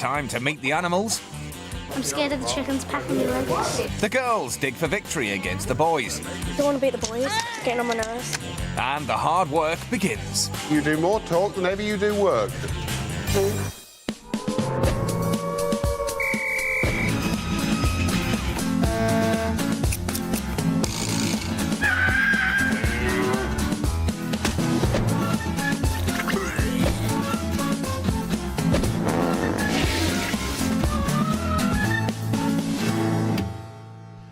time to meet the animals. I'm scared of the chickens packing me legs. The girls dig for victory against the boys. I don't want to beat the boys, it's getting on my nerves. And the hard work begins. You do more talk than ever you do work.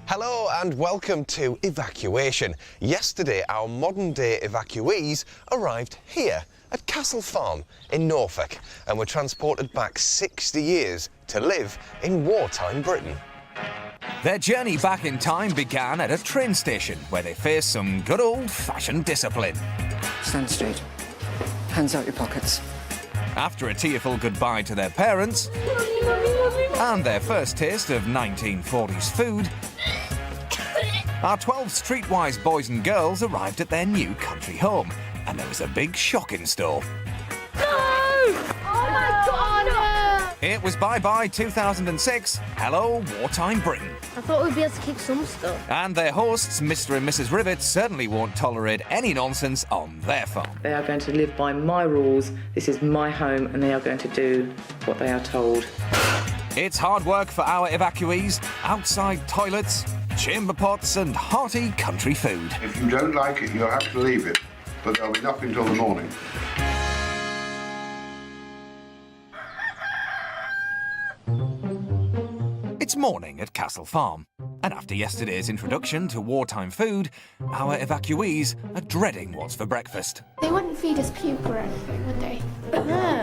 Hello and welcome to Evacuation. Yesterday our modern-day evacuees arrived here at Castle Farm in Norfolk and were transported back 60 years to live in wartime Britain. Their journey back in time began at a train station where they faced some good old-fashioned discipline. Stand straight. Hands out your pockets. After a tearful goodbye to their parents and their first taste of 1940s food, our 12 streetwise boys and girls arrived at their new country home, and there was a big shock in store. No! Oh my God! It was bye-bye 2006, hello wartime Britain. I thought we'd be able to keep some stuff. And their hosts, Mr. and Mrs. Rivet, certainly won't tolerate any nonsense on their farm. They are going to live by my rules. This is my home, and they are going to do what they are told. It's hard work for our evacuees, outside toilets, chamber pots and hearty country food. If you don't like it, you'll have to leave it, but they'll be up until the morning. It's morning at Castle Farm, and after yesterday's introduction to wartime food, our evacuees are dreading what's for breakfast. They wouldn't feed us puke or anything, would they?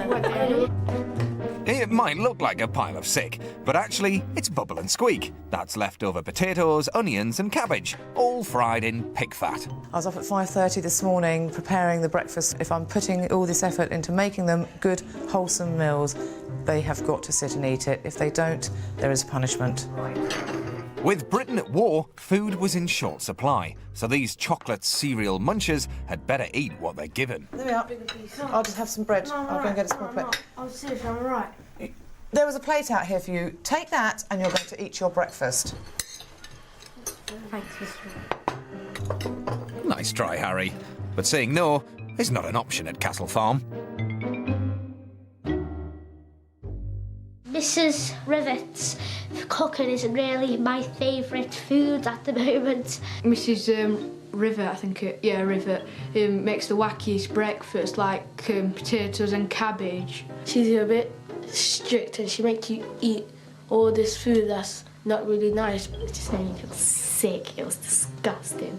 Would they? It might look like a pile of sick, but actually it's bubble and squeak. That's leftover potatoes, onions and cabbage, all fried in pig fat. I was up at 5:30 this morning preparing the breakfast. If I'm putting all this effort into making them good, wholesome meals, they have got to sit and eat it. If they don't, there is punishment. With Britain at war, food was in short supply, so these chocolate cereal munchers had better eat what they're given. There we are. I'll just have some bread. I'll go and get a small plate. I'm serious, I'm alright. There was a plate out here for you. Take that and you're going to eat your breakfast. Thanks, Mr. Nice try, Harry. But saying no is not an option at Castle Farm. Mrs. Rivet's cooking is really my favourite food at the moment. Mrs. Rivet, I think Rivet, makes the wackiest breakfast, like potatoes and cabbage. She's a bit strict and she makes you eat all this food that's not really nice, but it just made me feel sick. It was disgusting.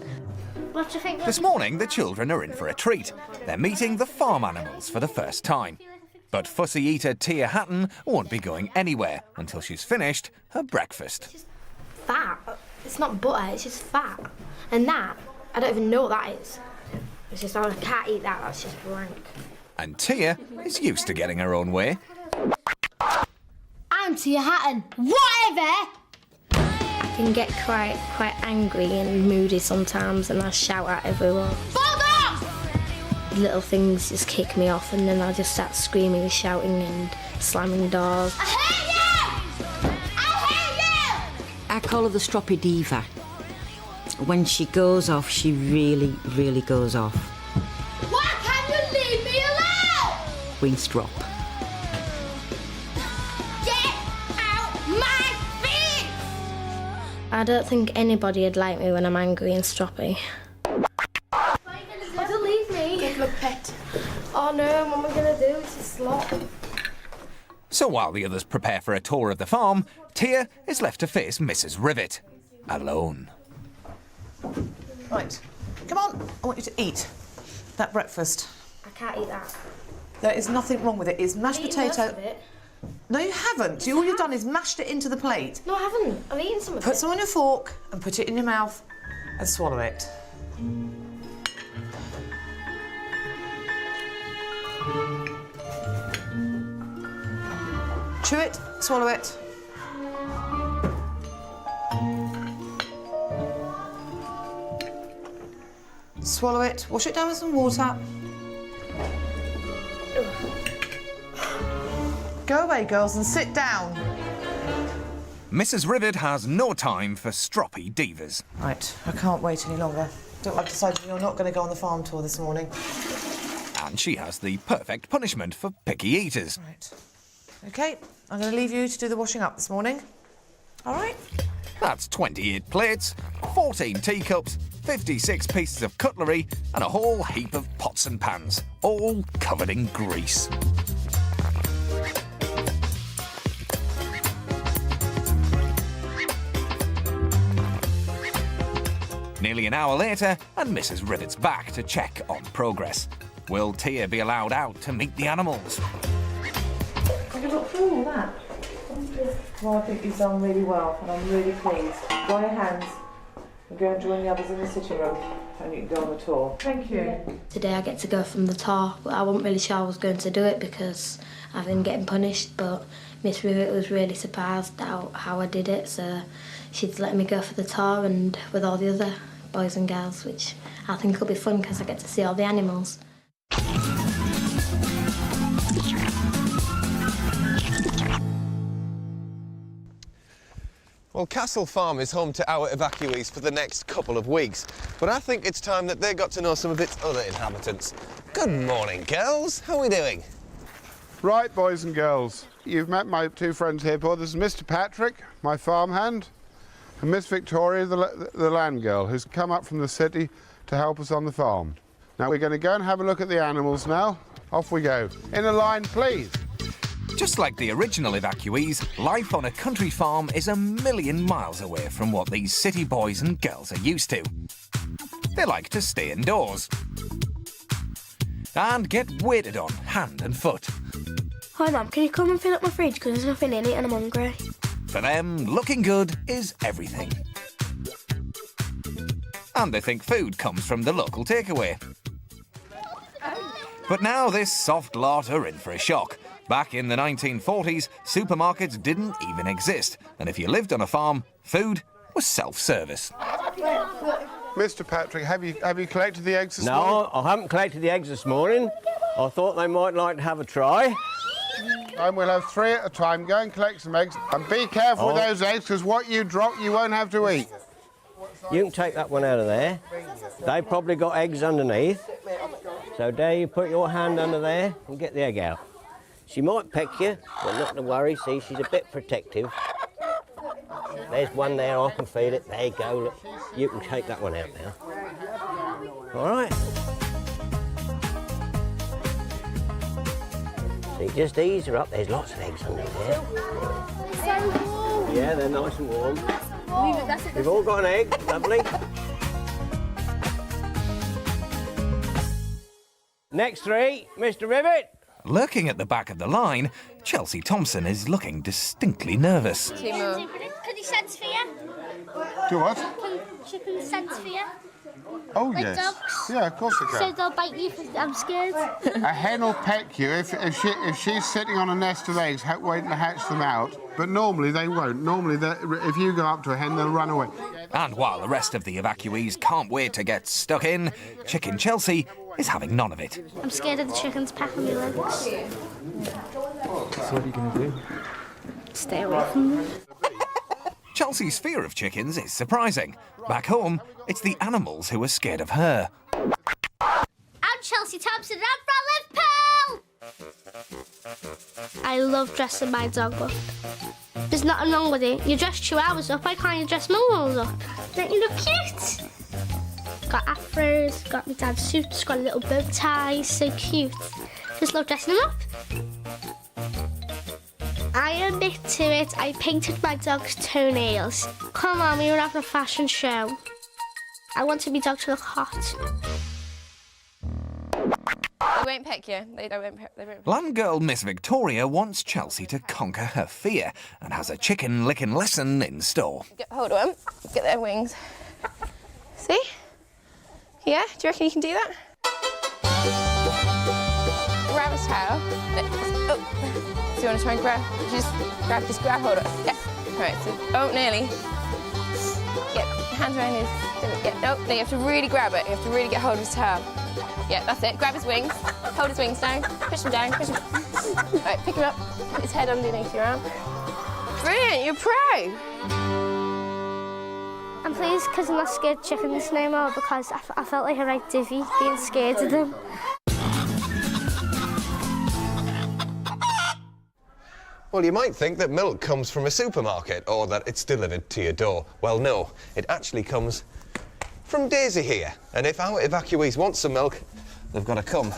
What do you think? This morning, the children are in for a treat. They're meeting the farm animals for the first time. But fussy eater Tia Hatton won't be going anywhere until she's finished her breakfast. It's just fat. It's not butter, it's just fat. And that, I don't even know what that is. It's just, I can't eat that, that's just rank. And Tia is used to getting her own way. I'm Tia Hatton. Whatever! I can get quite angry and moody sometimes, and I shout at everyone. Fuck off! Little things just kick me off, and then I just start screaming and shouting and slamming doors. I hate you! I hate you! I call her the stroppy diva. When she goes off, she really, really goes off. Why can't you leave me alone? Wings drop. Get out my face! I don't think anybody would like me when I'm angry and stroppy. Don't leave me. Good luck, pet. Oh no, what am I gonna do? It's a slop. So while the others prepare for a tour of the farm, Tia is left to face Mrs. Rivet, alone. Right. Come on. I want you to eat that breakfast. I can't eat that. There is nothing wrong with it. It's mashed potato. No, you haven't. All you've done is mashed it into the plate. No, I haven't. I've eaten some of it. Put some on your fork and put it in your mouth and swallow it. Chew it, swallow it. Swallow it, wash it down with some water. Go away, girls, and sit down. Mrs. Rivet has no time for stroppy divas. Right, I can't wait any longer. I've decided you're not going to go on the farm tour this morning. And she has the perfect punishment for picky eaters. Right. OK, I'm going to leave you to do the washing up this morning. All right? That's 28 plates, 14 teacups, 56 pieces of cutlery and a whole heap of pots and pans, all covered in grease. Nearly an hour later, and Mrs. Rivet's back to check on progress. Will Tia be allowed out to meet the animals? Have you got through all that? Well, I think you've done really well, and I'm really pleased. Dry your hands and go and join the others in the sitting room, and you can go on the tour. Thank you. Today I get to go from the tour, but I wasn't really sure I was going to do it because I've been getting punished, but Miss Rivet was really surprised at how I did it, so she'd let me go for the tour and with all the other boys and girls, which I think will be fun because I get to see all the animals. Well, Castle Farm is home to our evacuees for the next couple of weeks, but I think it's time that they got to know some of its other inhabitants. Good morning, girls. How are we doing? Right, boys and girls. You've met my two friends here, Paul. This is Mr. Patrick, my farmhand, and Miss Victoria, the land girl, who's come up from the city to help us on the farm. Now, we're going to go and have a look at the animals now. Off we go. In a line, please. Just like the original evacuees, life on a country farm is a million miles away from what these city boys and girls are used to. They like to stay indoors and get waited on hand and foot. Hi Mum, can you come and fill up my fridge because there's nothing in it and I'm hungry? For them, looking good is everything. And they think food comes from the local takeaway. But now this soft lot are in for a shock. Back in the 1940s, supermarkets didn't even exist, and if you lived on a farm, food was self-service. Mr. Patrick, have you collected the eggs this morning? No, I haven't collected the eggs this morning. I thought they might like to have a try. And we'll have 3 at a time. Go and collect some eggs. And be careful with those eggs, because what you drop, you won't have to eat. You can take that one out of there. They probably got eggs underneath. So there you put your hand under there and get the egg out. She might peck you, but not to worry. See, she's a bit protective. There's one there, I can feed it. There you go, look. You can take that one out now. All right. See, just ease her up. There's lots of eggs under there. So warm. Yeah, they're nice and warm. You've all got an egg, lovely. Next 3, Mr. Rivet. Lurking at the back of the line, Chelsea Thompson is looking distinctly nervous. Can he sense for you? Do what? Can chickens sense for you? Oh, Like yes. dogs? Yeah, of course they So can. they'll bite you if I'm scared. A hen will peck you if she's sitting on a nest of eggs waiting to hatch them out. But normally they won't. Normally, if you go up to a hen, they'll run away. And while the rest of the evacuees can't wait to get stuck in, Chicken Chelsea is having none of it. I'm scared of the chickens pecking my legs. So what are you going to do? Stay away from them. Chelsea's fear of chickens is surprising. Back home, it's the animals who are scared of her. I'm Chelsea Thompson and I'm from Liverpool! I love dressing my dog up. There's nothing wrong with it. You dress chihuahuas up, why can't you dress Molos up? Don't you look cute? Got afros, got my dad's suits, got a little bow tie, so cute. Just love dressing them up. I admit to it, I painted my dog's toenails. Come on, we were having a fashion show. I wanted my dog to look hot. They won't peck you. They won't. Land girl Miss Victoria wants Chelsea to conquer her fear and has a chicken licking lesson in store. Get hold of them. Get their wings. See? Yeah? Do you reckon you can do that? Grab his tail. Oh. So you want to try and grab? Just grab hold of it. Yeah. Right. So, oh, nearly. Yeah. Hands around his. Yeah. No, you have to really grab it. You have to really get hold of his tail. Yeah, that's it. Grab his wings. Hold his wings down. Push him down. Push him. Right, pick him up. Put his head underneath your arm. Brilliant, you're pro. I'm pleased because I'm not scared of chickens no more because I felt like a right divvy being scared of them. Well, you might think that milk comes from a supermarket or that it's delivered to your door. Well, no, it actually comes from Daisy here. And if our evacuees want some milk, they've got to come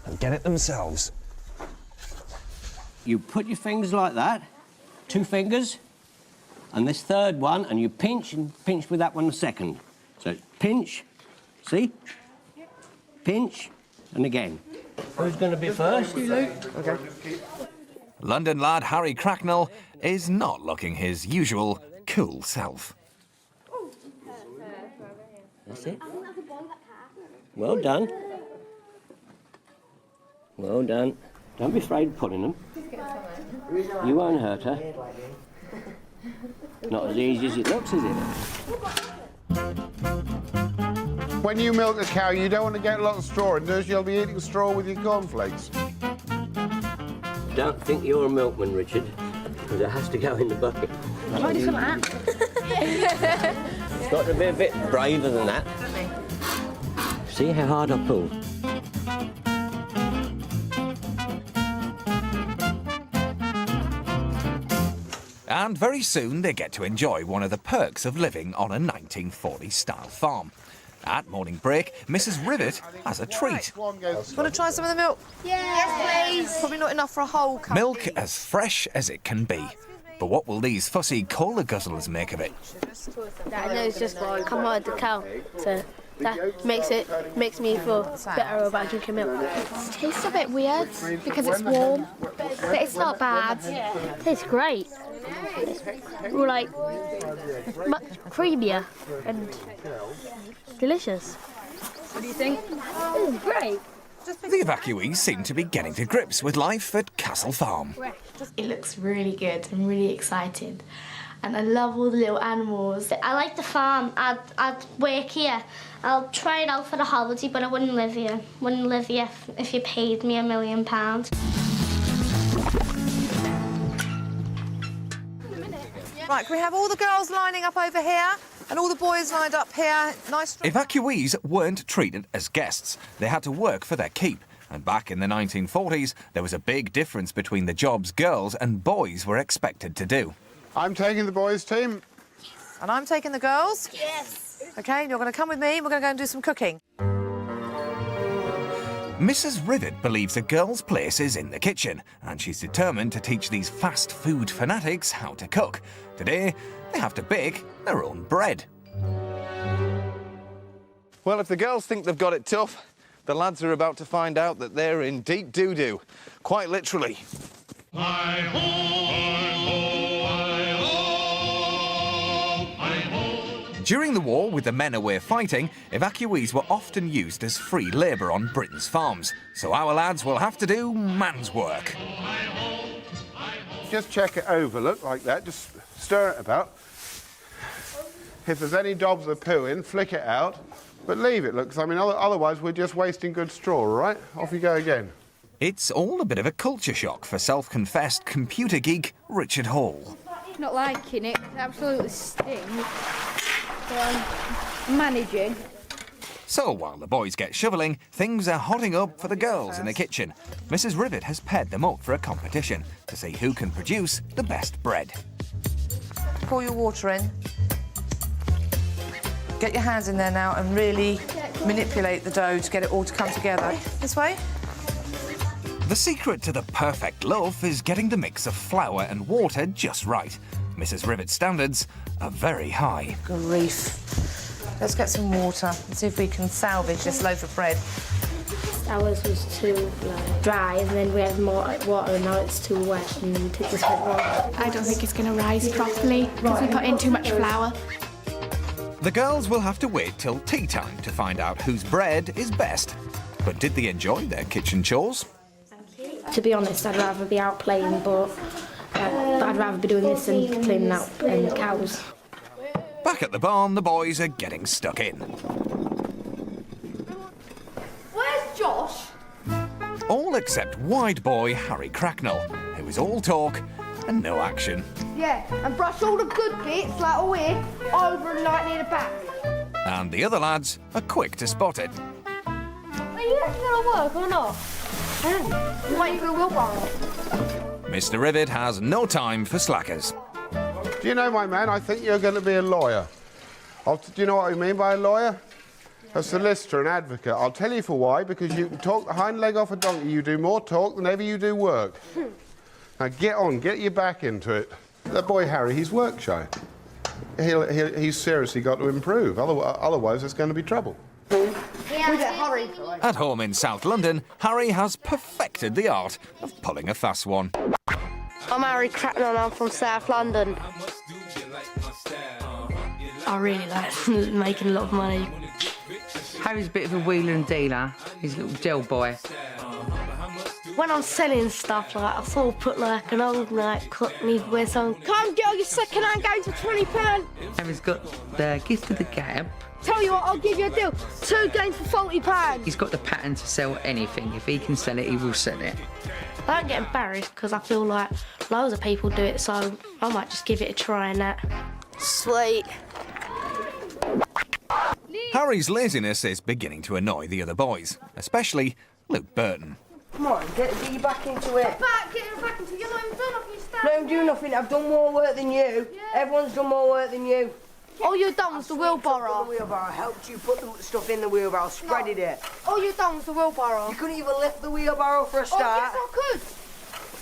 and get it themselves. You put your fingers like that, 2 fingers, and this third one, and you pinch and pinch with that one a second. So pinch, see? Pinch, and again. Who's going to be first? You, Luke. Okay. London lad Harry Cracknell is not looking his usual cool self. That's it. Well done. Well done. Don't be afraid of pulling them. You won't hurt her. Not as easy as it looks, is it? When you milk a cow, you don't want to get a lot of straw in, you'll be eating straw with your cornflakes. Don't think you're a milkman, Richard, because it has to go in the bucket. Ready for that? It's got to be a bit braver than that. See how hard I pull? And very soon they get to enjoy one of the perks of living on a 1940s-style farm. At morning break, Mrs. Rivet has a treat. Want to try some of the milk? Yes, please. Probably not enough for a whole cup. Milk as fresh as it can be. But what will these fussy cola guzzlers make of it? I know it's just come out of the cow, so that makes me feel better about drinking milk. It tastes a bit weird because it's warm, but it's not bad. It tastes great. It's like much creamier and delicious. What do you think? It's great. The evacuees seem to be getting to grips with life at Castle Farm. It looks really good. I'm really excited. And I love all the little animals. I like the farm. I'd work here. I'll try it out for the holiday, but I wouldn't live here. Wouldn't live here if you paid me £1 million. Right, can we have all the girls lining up over here and all the boys lined up here? Nice. Evacuees weren't treated as guests. They had to work for their keep. And back in the 1940s, there was a big difference between the jobs girls and boys were expected to do. I'm taking the boys' team. And I'm taking the girls? Yes. OK, you're going to come with me and we're going to go and do some cooking. Mrs. Rivet believes a girl's place is in the kitchen, and she's determined to teach these fast food fanatics how to cook. Today, they have to bake their own bread. Well, if the girls think they've got it tough, the lads are about to find out that they're in deep doo-doo. Quite literally. During the war, with the men away fighting, evacuees were often used as free labour on Britain's farms. So our lads will have to do man's work. Just check it over, look, like that. Just stir it about. If there's any dobs of poo in, flick it out. But leave it, look, 'cause I mean, otherwise we're just wasting good straw, all right? Off you go again. It's all a bit of a culture shock for self-confessed computer geek Richard Hall. Not liking it. It absolutely stings. So I'm managing. So while the boys get shoveling, things are hotting up for the girls in the kitchen. Mrs. Rivet has paired them up for a competition to see who can produce the best bread. Pour your water in. Get your hands in there now and really manipulate the dough to get it all to come together. This way. The secret to the perfect loaf is getting the mix of flour and water just right. Mrs. Rivet's standards are very high. Grief. Let's get some water and see if we can salvage this loaf of bread. Ours was too dry, and then we had more water, and now it's too wet, and then it just went wrong. I don't think it's going to rise properly because we put in too much flour. The girls will have to wait till tea time to find out whose bread is best. But did they enjoy their kitchen chores? To be honest, I'd rather be out playing, but I'd rather be doing this than cleaning out cows. Back at the barn, the boys are getting stuck in. Where's Josh? except wide boy Harry Cracknell, who is all talk and no action. Yeah, and brush all the good bits, like all here, over and like near the back. And the other lads are quick to spot it. Are you actually going to work or not? I'm waiting for a wheelbarrow. Mr. Rivet has no time for slackers. Do you know, my man, I think you're going to be a lawyer. Do you know what I mean by a lawyer? A solicitor, an advocate. I'll tell you for why, because you can talk the hind leg off a donkey. You do more talk than ever you do work. Now get on, get your back into it. That boy Harry, he's work shy. He's seriously got to improve, otherwise there's going to be trouble. Hurry. At home in South London, Harry has perfected the art of pulling a fast one. I'm Harry Cracknell and I'm from South London. I really like making a lot of money. Harry's a bit of a wheeler and dealer. He's a little gel boy. When I'm selling stuff, like, I sort of put like an old cockney with some, come get all your second-hand games for £20. Harry's got the gift of the gab. Tell you what, I'll give you a deal. 2 games for £40. He's got the pattern to sell anything. If he can sell it, he will sell it. I don't get embarrassed because I feel like loads of people do it, so I might just give it a try and that. Sweet. Harry's laziness is beginning to annoy the other boys, especially Luke Burton. Come on, get you back into it. Get back into it. You're not even doing nothing, you stand. No, I'm doing nothing. I've done more work than you. Yeah. Everyone's done more work than you. All you've done was the wheelbarrow. The wheelbarrow. I helped you put the stuff in the wheelbarrow, spreaded it. All you've done was the wheelbarrow. You couldn't even lift the wheelbarrow for a start. Oh, yes, I could.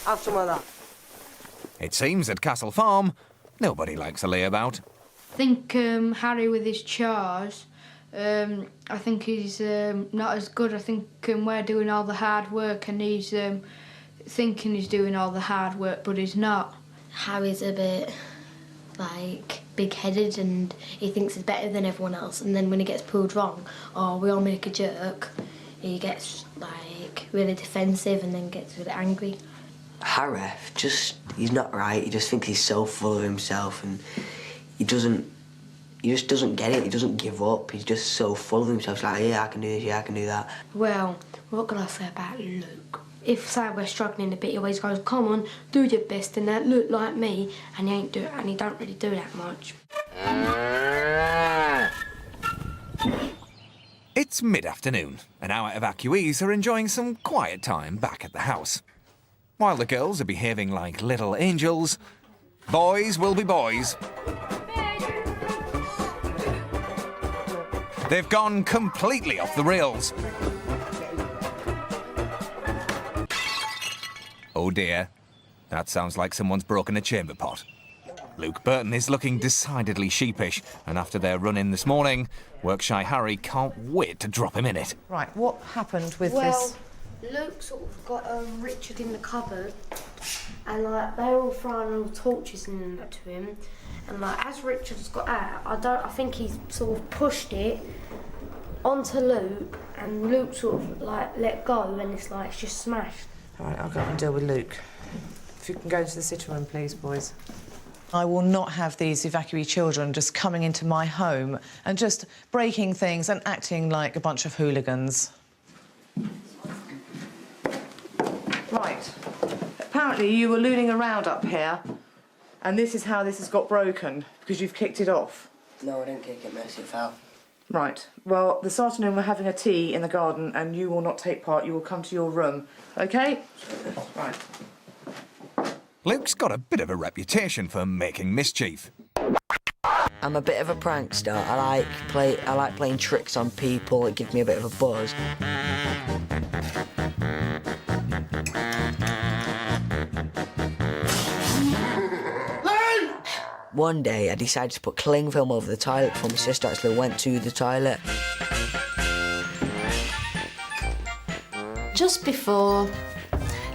Have some of that. It seems at Castle Farm, nobody likes a layabout. I think Harry with his chores, I think he's not as good. I think we're doing all the hard work and he's thinking he's doing all the hard work, but he's not. Harry's a bit, big-headed and he thinks he's better than everyone else, and then when he gets pulled wrong or we all make a jerk, he gets, really defensive and then gets really angry. Harry, he's not right. He just thinks he's so full of himself and he just doesn't get it. He doesn't give up. He's just so full of himself. He's like, yeah, I can do this, yeah, I can do that. Well, what can I say about Luke? If, say, we're struggling a bit, he always goes, come on, do your best and that, look like me, and he don't really do that much. It's mid-afternoon, and our evacuees are enjoying some quiet time back at the house. While the girls are behaving like little angels, boys will be boys. They've gone completely off the rails. Oh dear, that sounds like someone's broken a chamber pot. Luke Burton is looking decidedly sheepish, and after their run-in this morning, work-shy Harry can't wait to drop him in it. Right, what happened with this? Well, Luke sort of got Richard in the cupboard, and they were all throwing all torches in to him, and as Richard's got out, I think he sort of pushed it onto Luke, and Luke sort of let go, and it's just smashed. All right, I'll go and deal with Luke. If you can go into the sitting room, please, boys. I will not have these evacuee children just coming into my home and just breaking things and acting like a bunch of hooligans. Right. Apparently you were looning around up here, and this is how this has got broken, because you've kicked it off. No, I didn't kick it, Mercy, it fell. Right. Well, this afternoon we're having a tea in the garden and you will not take part. You will come to your room. OK? Right. Luke's got a bit of a reputation for making mischief. I'm a bit of a prankster. I like playing tricks on people. It gives me a bit of a buzz. One day, I decided to put cling film over the toilet before my sister actually went to the toilet. Just before,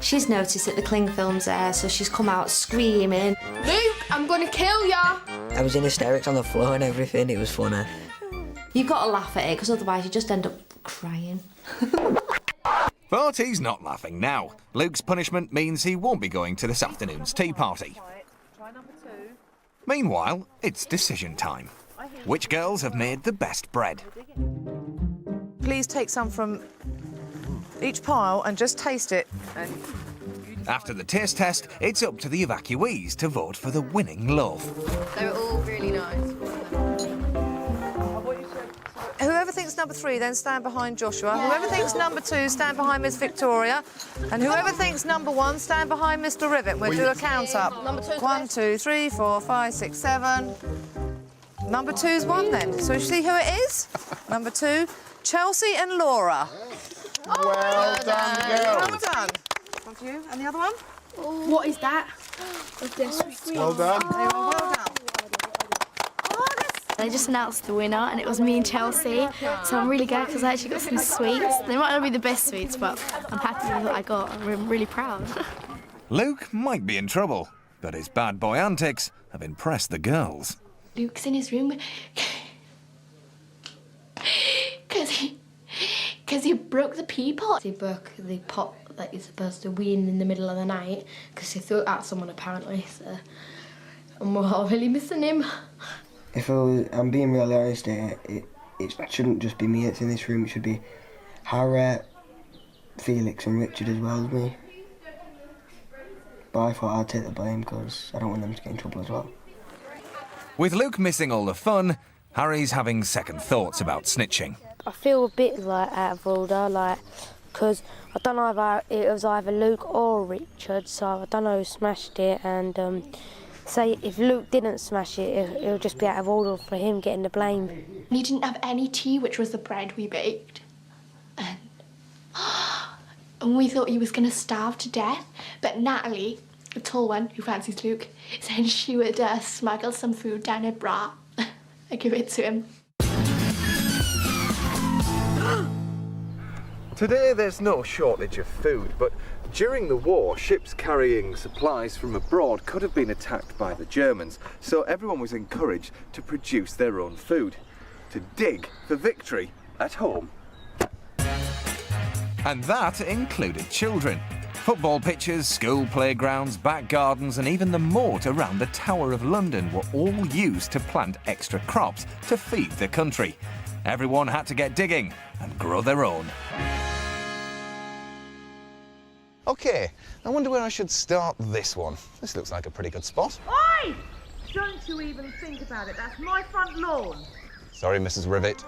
she's noticed that the cling film's there, so she's come out screaming, Luke, I'm gonna kill ya! I was in hysterics on the floor and everything. It was funny. You've got to laugh at it, because otherwise you just end up crying. But he's not laughing now. Luke's punishment means he won't be going to this afternoon's tea party. Try number 2. Meanwhile, it's decision time. Which girls have made the best bread? Please take some from each pile and just taste it. And After the taste test, it's up to the evacuees to vote for the winning loaf. They were all really nice. whoever thinks number 3, then stand behind Joshua. Whoever thinks number 2, stand behind Miss Victoria. And whoever thinks number 1, stand behind Mr. Rivet. We'll do a count up. Number 2's 1, 2, 3, 4, 5, 6, 7. Number 2's 1 then. So you see who it is? Number 2, Chelsea and Laura. Well done, girls. Well done. On to you. And the other one? What is that? Well done. Well done. They just announced the winner, and it was me and Chelsea. So I'm really glad because I actually got some sweets. They might not be the best sweets, but I'm happy with what I got. I'm really proud. Luke might be in trouble, but his bad boy antics have impressed the girls. Luke's in his room because he broke the pea pot. He broke the pot that you're supposed to wee in the middle of the night because he threw it at someone apparently. So I'm all really missing him. If I'm being really honest here, it shouldn't just be me that's in this room. It should be Harriet, Felix and Richard as well as me. But I thought I'd take the blame because I don't want them to get in trouble as well. With Luke missing all the fun, Harry's having second thoughts about snitching. I feel a bit like out of order, because I don't know if it was either Luke or Richard, so I don't know who smashed it, and say if Luke didn't smash it, it'll just be out of order for him getting the blame. He didn't have any tea, which was the bread we baked. And we thought he was going to starve to death. But Natalie, the tall one who fancies Luke, said she would smuggle some food down her bra and give it to him. Today there's no shortage of food, but during the war, ships carrying supplies from abroad could have been attacked by the Germans, so everyone was encouraged to produce their own food, to dig for victory at home. And that included children. Football pitches, school playgrounds, back gardens and even the moat around the Tower of London were all used to plant extra crops to feed the country. Everyone had to get digging and grow their own. OK, I wonder where I should start this one. This looks like a pretty good spot. Oi! Don't you even think about it. That's my front lawn. Sorry, Mrs. Rivet.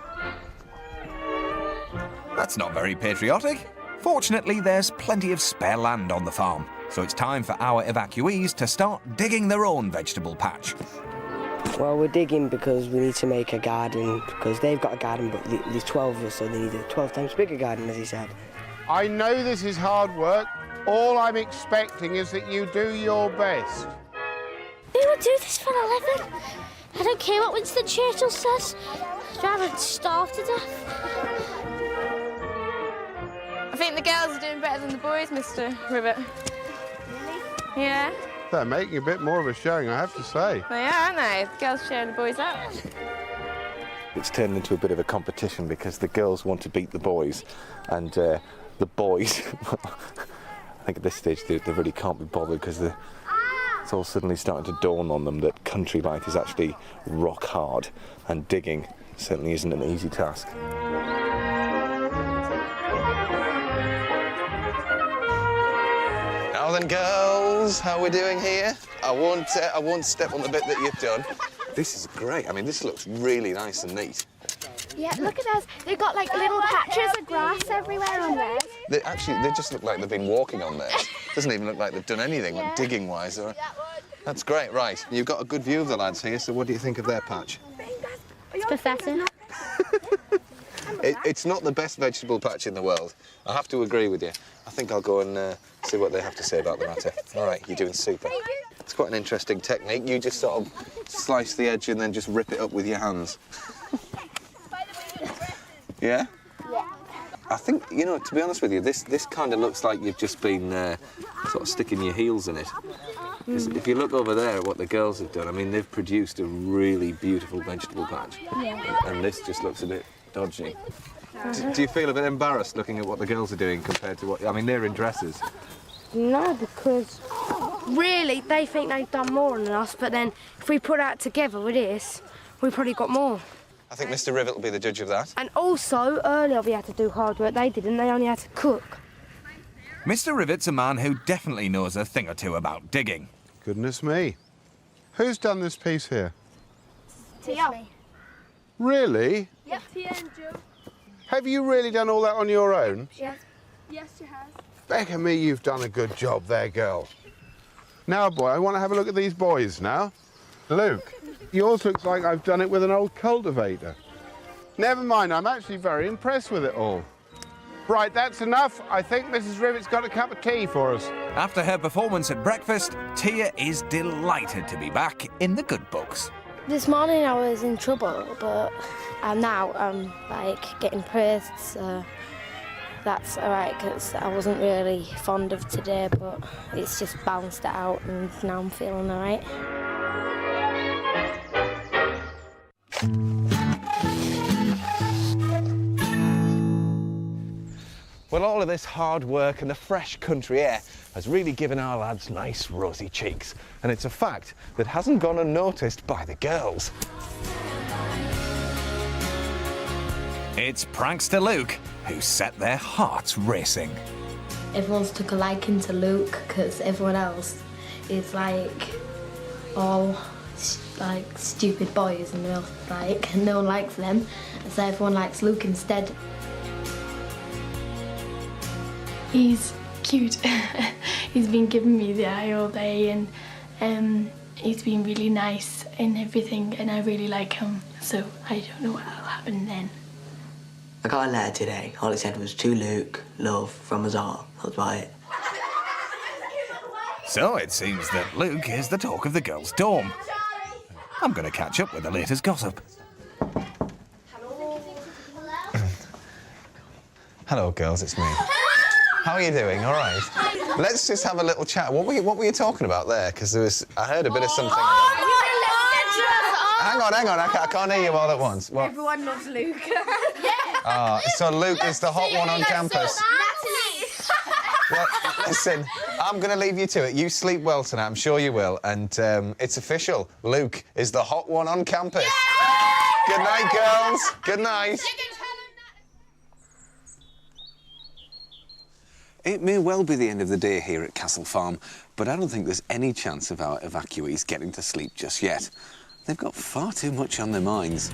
That's not very patriotic. Fortunately, there's plenty of spare land on the farm, so it's time for our evacuees to start digging their own vegetable patch. Well, we're digging because we need to make a garden, because they've got a garden, but there's 12 of us, so they need a 12 times bigger garden, as he said. I know this is hard work. All I'm expecting is that you do your best. We will do this for a living. I don't care what Winston Churchill says. I'd rather starve to death. I think the girls are doing better than the boys, Mr. Rivet. Really? Yeah. They're making a bit more of a showing, I have to say. They are, aren't they? The girls cheering the boys up. It's turned into a bit of a competition because the girls want to beat the boys, and the boys, I think at this stage they really can't be bothered because it's all suddenly starting to dawn on them that country life is actually rock hard, and digging certainly isn't an easy task. Now then, girls, how are we doing here? I won't step on the bit that you've done. This is great. I mean, this looks really nice and neat. Yeah, look at us. They've got like little patches of grass everywhere on there. They just look like they've been walking on there. Doesn't even look like they've done anything, like, digging-wise. That's great, right. You've got a good view of the lads here, so what do you think of their patch? It's pathetic. It's not the best vegetable patch in the world. I have to agree with you. I think I'll go and see what they have to say about the matter. All right, you're doing super. It's quite an interesting technique. You just sort of slice the edge and then just rip it up with your hands. Yeah? Yeah. I think, you know, to be honest with you, this kind of looks like you've just been sort of sticking your heels in it. If you look over there at what the girls have done, I mean, they've produced a really beautiful vegetable patch. Yeah. And this just looks a bit dodgy. Do you feel a bit embarrassed looking at what the girls are doing compared to what... I mean, they're in dresses. No, because really they think they've done more than us, but then if we put that together with this, we probably got more. I think Mr. Rivet will be the judge of that. And also, earlier we had to do hard work. They didn't. They only had to cook. Mr. Rivet's a man who definitely knows a thing or two about digging. Goodness me. Who's done this piece here? Tia. Really? Yep. Tia and Joe. Have you really done all that on your own? Yes. Yes, she has. Becca me, you've done a good job there, girl. Now, boy, I want to have a look at these boys now. Luke, yours looks like I've done it with an old cultivator. Never mind, I'm actually very impressed with it all. Right, that's enough. I think Mrs. Rivet's got a cup of tea for us. After her performance at breakfast, Tia is delighted to be back in the good books. This morning I was in trouble, but now I'm like getting praised, so that's alright, because I wasn't really fond of today, but it's just balanced it out and now I'm feeling alright. Well, all of this hard work and the fresh country air has really given our lads nice rosy cheeks. And it's a fact that hasn't gone unnoticed by the girls. It's prankster Luke who set their hearts racing. Everyone's took a liking to Luke because everyone else is like all like stupid boys and no one likes them, so everyone likes Luke instead. He's cute. He's been giving me the eye all day, and he's been really nice and everything, and I really like him, so I don't know what will happen then. I got a letter today. All it said was, "To Luke, love from us all." That's about it. So it seems that Luke is the talk of the girls' dorm. I'm going to catch up with the latest gossip. Hello, girls, it's me. How are you doing? All right. Let's just have a little chat. What were you talking about there? Because I heard a bit of something. Hang on, I can't hear you all at once. What? Everyone loves Luke. So Luke is the hot one on campus. Well, listen, I'm going to leave you to it. You sleep well tonight, I'm sure you will. And it's official. Luke is the hot one on campus. Good night, girls. Good night. It may well be the end of the day here at Castle Farm, but I don't think there's any chance of our evacuees getting to sleep just yet. They've got far too much on their minds.